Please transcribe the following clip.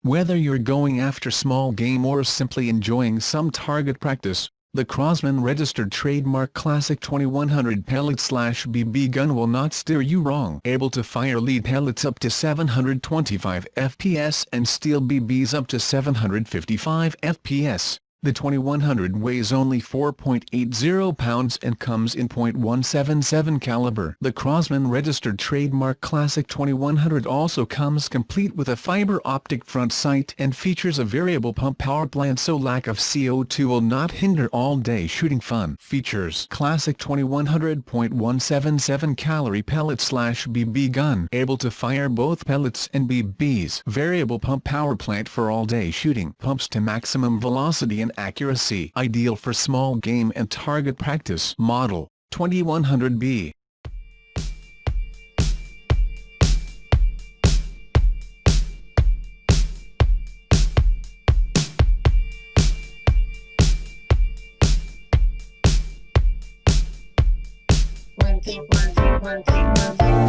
Whether you're going after small game or simply enjoying some target practice, the Crosman registered trademark classic 2100 pellet/BB gun will not steer you wrong. Able to fire lead pellets up to 725 fps and steel BBs up to 755 fps. The 2100 weighs only 4.80 pounds and comes in .177 caliber. The Crosman registered trademark classic 2100 also comes complete with a fiber optic front sight and features a variable pump power plant, so lack of CO2 will not hinder all-day shooting fun. Features: classic 2100 .177 calorie pellet/BB gun, able to fire both pellets and BBs. Variable pump power plant for all-day shooting. Pumps to maximum velocity and accuracy. Ideal for small game and target practice. Model 2100B. One, two, one, two, one, two, one, two.